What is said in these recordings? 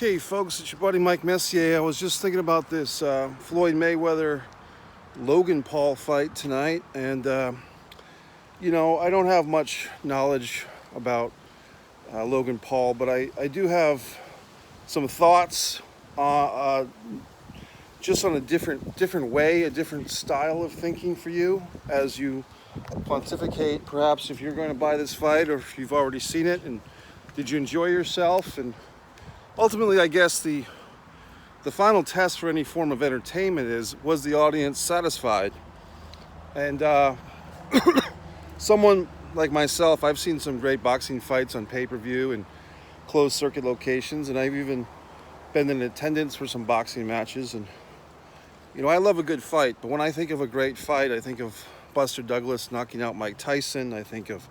Okay, folks, it's your buddy Mike Messier. I was just thinking about this Floyd Mayweather Logan Paul fight tonight, and I don't have much knowledge about Logan Paul, but I do have some thoughts just on a different way, a different style of thinking for you as you pontificate, perhaps if you're going to buy this fight or if you've already seen it, and did you enjoy yourself? And ultimately, I guess the final test for any form of entertainment was the audience satisfied? And someone like myself, I've seen some great boxing fights on pay-per-view and closed circuit locations, and I've even been in attendance for some boxing matches. And I love a good fight, but when I think of a great fight, I think of Buster Douglas knocking out Mike Tyson. I think of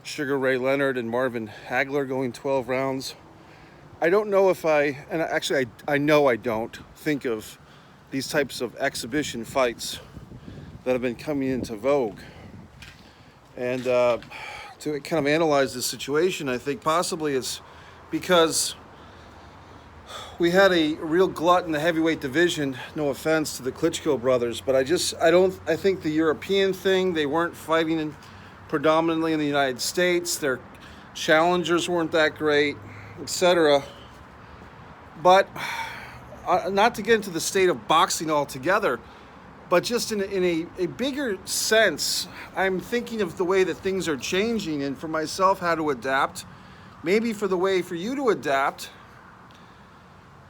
Sugar Ray Leonard and Marvin Hagler going 12 rounds. I don't know if I know I don't think of these types of exhibition fights that have been coming into vogue. And to kind of analyze this situation, I think possibly it's because we had a real glut in the heavyweight division. No offense to the Klitschko brothers, but I think the European thing, they weren't fighting predominantly in the United States. Their challengers weren't that great, etc. But not to get into the state of boxing altogether, but just in a bigger sense, I'm thinking of the way that things are changing, and for myself, how to adapt. Maybe for the way for you to adapt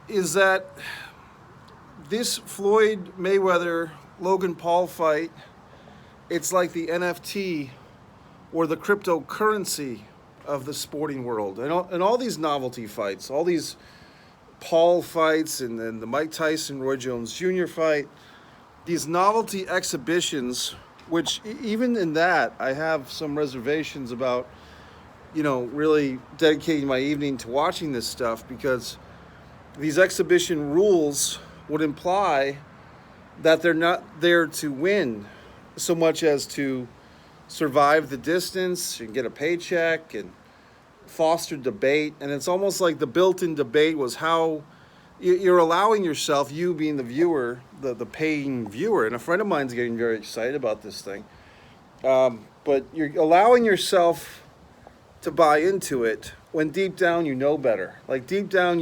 is that this Floyd Mayweather Logan Paul fight, it's like the NFT or the cryptocurrency of the sporting world. And all these novelty fights, all these Paul fights, and then the Mike Tyson, Roy Jones Jr. fight, these novelty exhibitions, which even in that, I have some reservations about, really dedicating my evening to watching this stuff, because these exhibition rules would imply that they're not there to win so much as to survive the distance and get a paycheck and foster debate. And it's almost like the built-in debate was how you're allowing yourself, you being the viewer, the paying viewer, and a friend of mine's getting very excited about this thing, but you're allowing yourself to buy into it when deep down you know better. Like deep down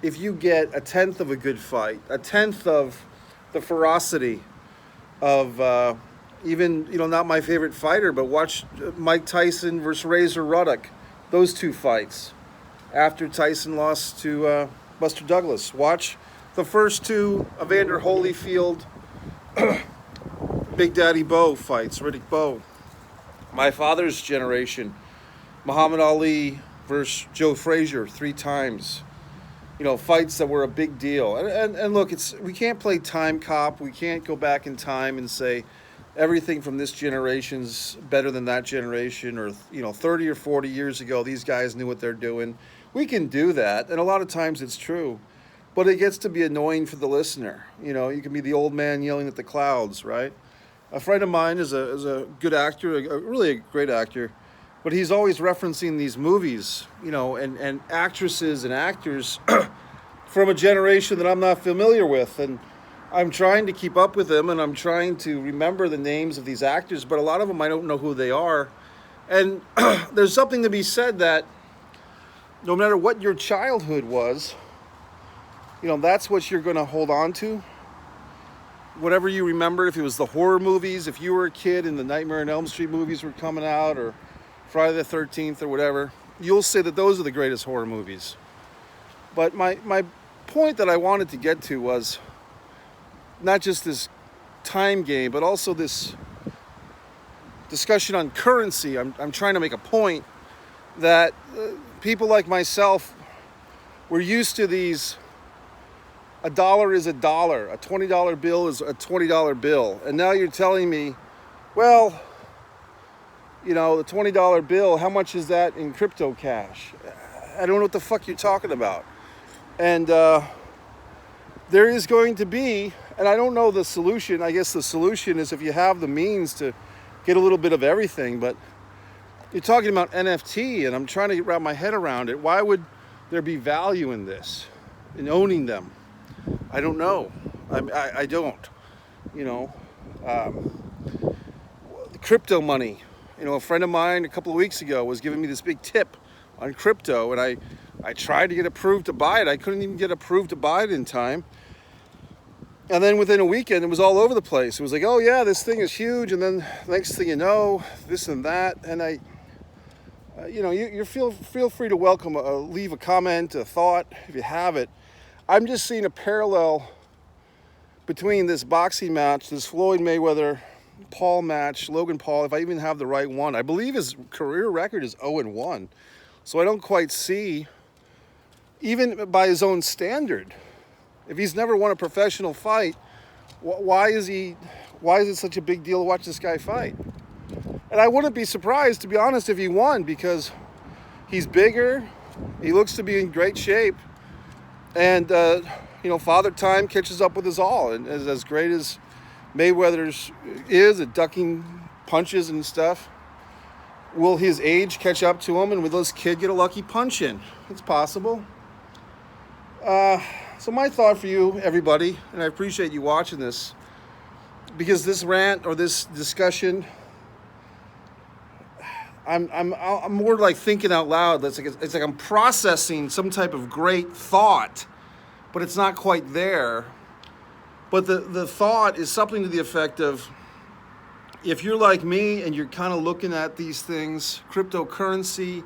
if you get a tenth of a good fight, a tenth of the ferocity of even, not my favorite fighter, but watch Mike Tyson versus Razor Ruddock, those two fights after Tyson lost to Buster Douglas. Watch the first two Evander Holyfield, Big Daddy Bo fights, Riddick Bowe. My father's generation, Muhammad Ali versus Joe Frazier 3 times. Fights that were a big deal. And look, we can't play time cop. We can't go back in time and say everything from this generation's better than that generation, or 30 or 40 years ago these guys knew what they're doing. We can do that, and a lot of times it's true, but it gets to be annoying for the listener. You can be the old man yelling at the clouds, right? A friend of mine is a good actor, really a great actor, but he's always referencing these movies, and actresses and actors from a generation that I'm not familiar with. And I'm trying to keep up with them, and I'm trying to remember the names of these actors, but a lot of them I don't know who they are. And there's something to be said that no matter what your childhood was, that's what you're going to hold on to. Whatever you remember, if it was the horror movies, if you were a kid and the Nightmare on Elm Street movies were coming out, or Friday the 13th or whatever, you'll say that those are the greatest horror movies. But my point that I wanted to get to was not just this time game, but also this discussion on currency. I'm trying to make a point that people like myself, we're used to these, a dollar is a dollar, a $20 bill is a $20 bill. And now you're telling me, well, the $20 bill, how much is that in crypto cash? I don't know what the fuck you're talking about. And there is going to be, and I don't know the solution. I guess the solution is if you have the means to get a little bit of everything. But you're talking about NFT, and I'm trying to wrap my head around it. Why would there be value in this, in owning them? I don't know. I don't. You know, crypto money. You know, a friend of mine a couple of weeks ago was giving me this big tip on crypto, and I tried to get approved to buy it. I couldn't even get approved to buy it in time. And then within a weekend, it was all over the place. It was like, oh yeah, this thing is huge, and then next thing you know, this and that. And you know, you feel free to welcome, leave a comment, a thought, if you have it. I'm just seeing a parallel between this boxing match, this Floyd Mayweather Paul match, Logan Paul, if I even have the right one. I believe his career record is 0-1. So I don't quite see, even by his own standard, if he's never won a professional fight, why is it such a big deal to watch this guy fight? And I wouldn't be surprised, to be honest, if he won, because he's bigger, he looks to be in great shape, and you know, Father Time catches up with us all. And as great as Mayweather's is at ducking punches and stuff, will his age catch up to him, and will this kid get a lucky punch in? It's possible. So my thought for you, everybody, and I appreciate you watching this, because this rant or this discussion, I'm more like thinking out loud. It's like I'm processing some type of great thought, but it's not quite there. But the thought is something to the effect of, if you're like me and you're kind of looking at these things, cryptocurrency,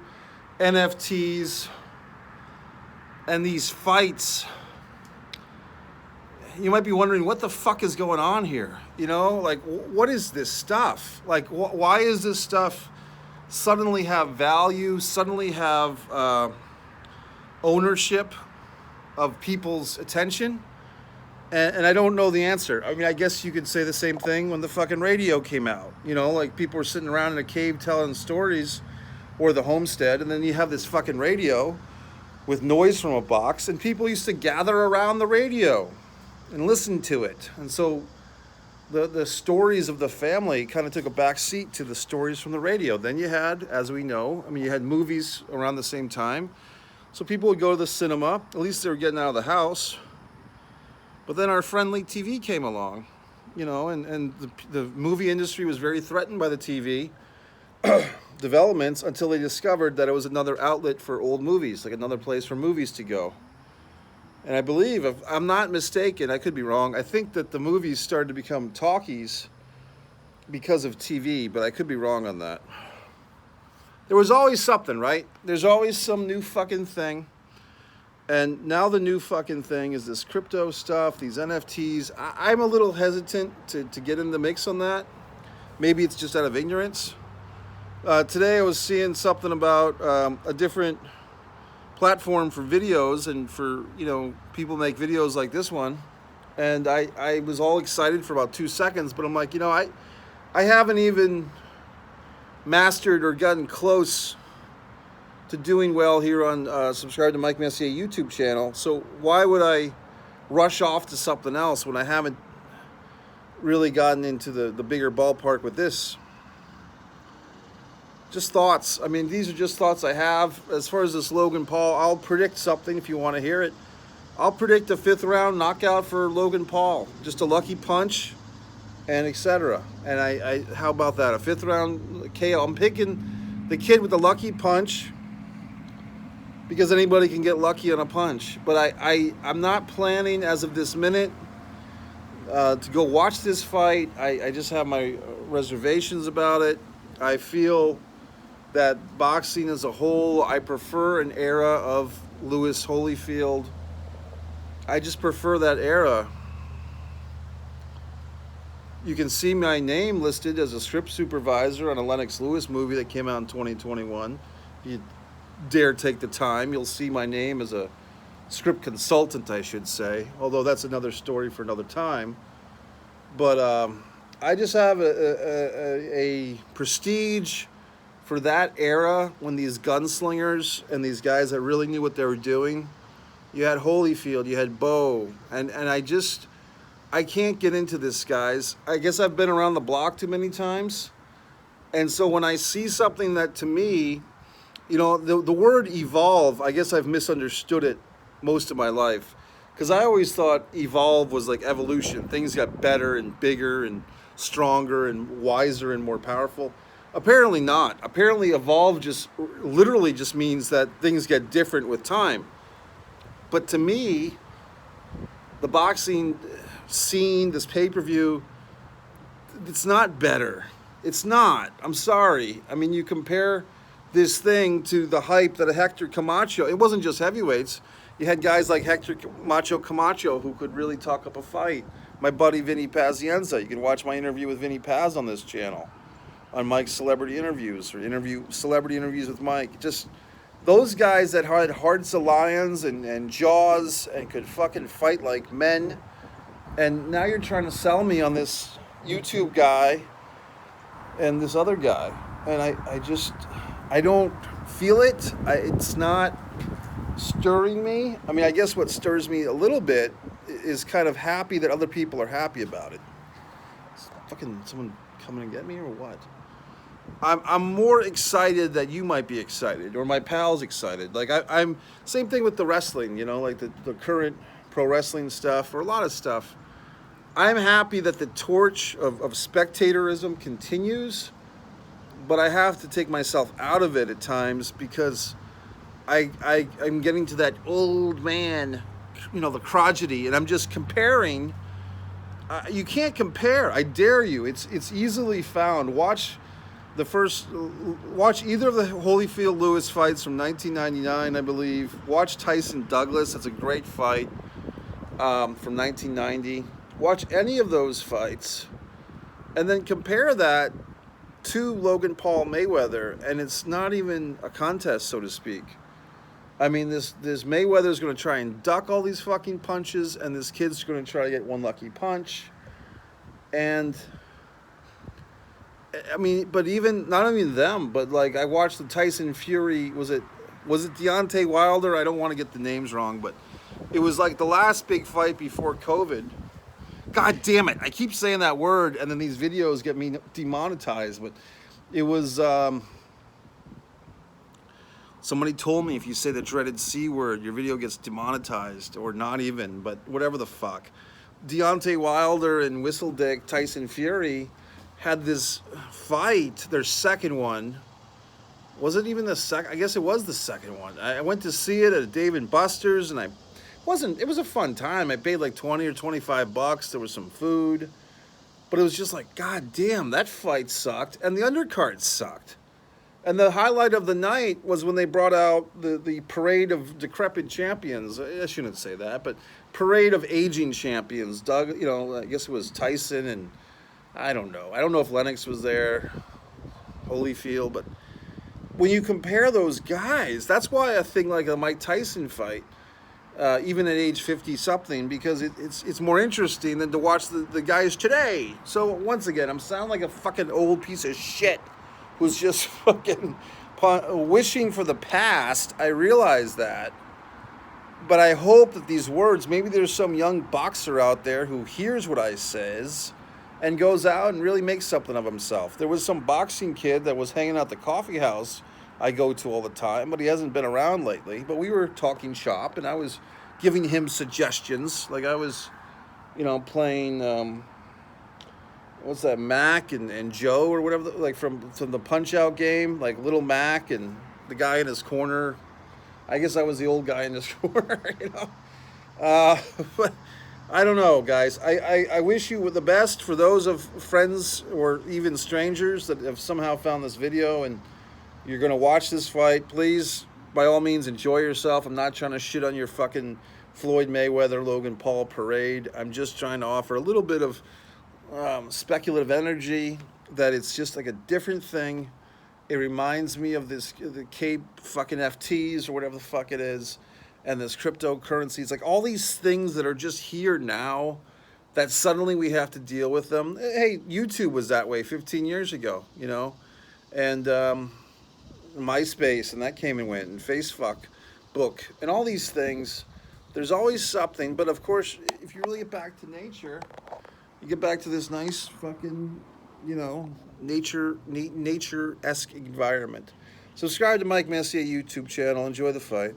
NFTs, and these fights, you might be wondering, what the fuck is going on here? You know, like, what is this stuff? Like, why is this stuff suddenly have value, suddenly have ownership of people's attention? And I don't know the answer. I mean, I guess you could say the same thing when the fucking radio came out. You know, like, people were sitting around in a cave telling stories, or the homestead, and then you have this fucking radio with noise from a box, and people used to gather around the radio and listen to it. And so the stories of the family kind of took a back seat to the stories from the radio. Then you had, as we know, I mean, you had movies around the same time. So people would go to the cinema, at least they were getting out of the house. But then our friendly TV came along, you know, and the movie industry was very threatened by the TV developments until they discovered that it was another outlet for old movies, like another place for movies to go. And I believe, if I'm not mistaken, I could be wrong, I think that the movies started to become talkies because of TV, but I could be wrong on that. There was always something, right? There's always some new fucking thing. And now the new fucking thing is this crypto stuff, these NFTs. I'm a little hesitant to get in the mix on that. Maybe it's just out of ignorance. Today I was seeing something about a different platform for videos, and for, you know, people make videos like this one. And I was all excited for about 2 seconds, but I'm like, you know, I haven't even mastered or gotten close to doing well here on subscribe to Mike Messier YouTube channel. So why would I rush off to something else when I haven't really gotten into the bigger ballpark with this? Just thoughts. I mean, these are just thoughts I have. As far as this Logan Paul, I'll predict something if you want to hear it. I'll predict a 5th round knockout for Logan Paul. Just a lucky punch, and etc. And I how about that? A 5th round KO. I'm picking the kid with the lucky punch, because anybody can get lucky on a punch. But I'm not planning, as of this minute, to go watch this fight. I just have my reservations about it. I feel that boxing as a whole, I prefer an era of Lewis Holyfield. I just prefer that era. You can see my name listed as a script supervisor on a Lennox Lewis movie that came out in 2021. If you dare take the time, you'll see my name as a script consultant, I should say, although that's another story for another time. But I just have a prestige for that era, when these gunslingers and these guys that really knew what they were doing. You had Holyfield, you had Bo, and I can't get into this, guys. I guess I've been around the block too many times. And so when I see something that, to me, You know, the word evolve, I guess I've misunderstood it most of my life. Because I always thought evolve was like evolution. Things got better and bigger and stronger and wiser and more powerful. Apparently not. Apparently evolve just literally just means that things get different with time. But to me, the boxing scene, this pay-per-view, it's not better. It's not. I'm sorry. I mean, you compare this thing to the hype that a Hector Camacho, it wasn't just heavyweights. You had guys like Hector Macho Camacho who could really talk up a fight. My buddy Vinny Pazienza. You can watch my interview with Vinny Paz on this channel, on Mike's Celebrity Interviews, or Celebrity Interviews with Mike. Just those guys that had hearts of lions and jaws and could fucking fight like men. And now you're trying to sell me on this YouTube guy and this other guy. And I don't feel it. It's not stirring me. I mean, I guess what stirs me a little bit is kind of happy that other people are happy about it. Is fucking someone coming and get me or what? I'm more excited that you might be excited, or my pals excited. Like I'm same thing with the wrestling, you know, like the current pro wrestling stuff, or a lot of stuff. I'm happy that the torch of spectatorism continues, but I have to take myself out of it at times because I'm getting to that old man, you know, the crotchety, and I'm just comparing. You can't compare. I dare you. It's easily found. Watch either of the Holyfield Lewis fights from 1999, I believe. Watch Tyson Douglas. That's a great fight from 1990. Watch any of those fights, and then compare that to Logan Paul Mayweather, and it's not even a contest, so to speak. I mean, this Mayweather's going to try and duck all these fucking punches, and this kid's going to try to get one lucky punch. And I mean, but even not even them, but like I watched the Tyson Fury. Was it Deontay Wilder? I don't want to get the names wrong, but it was like the last big fight before COVID. God damn it! I keep saying that word, and then these videos get me demonetized. But it was. Somebody told me if you say the dreaded C word, your video gets demonetized, or not even, but whatever the fuck. Deontay Wilder and Whistledick Tyson Fury had this fight, their second one. Was it even the second? I guess it was the second one. I went to see it at Dave & Buster's, and it was a fun time. I paid like 20 or 25 bucks. There was some food, but it was just like, God damn, that fight sucked, and the undercard sucked. And the highlight of the night was when they brought out the parade of decrepit champions. I shouldn't say that, but parade of aging champions. Doug, you know, I guess it was Tyson and I don't know. I don't know if Lennox was there, Holyfield, but when you compare those guys, that's why a thing like a Mike Tyson fight, even at age 50-something, because it's more interesting than to watch the guys today. So once again, I'm sounding like a fucking old piece of shit who's just fucking wishing for the past. I realize that. But I hope that these words, maybe there's some young boxer out there who hears what I says and goes out and really makes something of himself. There was some boxing kid that was hanging out at the coffee house I go to all the time, but he hasn't been around lately. But we were talking shop, and I was giving him suggestions. Like I was, you know, playing, what's that, Mac and Joe or whatever, like from the Punch-Out game, like Little Mac and the guy in his corner. I guess I was the old guy in his corner, you know. But I don't know, guys. I wish you the best for those of friends or even strangers that have somehow found this video and you're going to watch this fight. Please, by all means, enjoy yourself. I'm not trying to shit on your fucking Floyd Mayweather, Logan Paul parade. I'm just trying to offer a little bit of speculative energy, that it's just like a different thing. It reminds me of the Cape fucking FTs or whatever the fuck it is, and this cryptocurrency. It's like all these things that are just here now that suddenly we have to deal with them. Hey, YouTube was that way 15 years ago, you know, and MySpace, and that came and went, and Facebook, book, and all these things. There's always something, but of course, if you really get back to nature, you get back to this nice fucking, you know, nature-esque environment. Subscribe to Mike Messier YouTube channel. Enjoy the fight.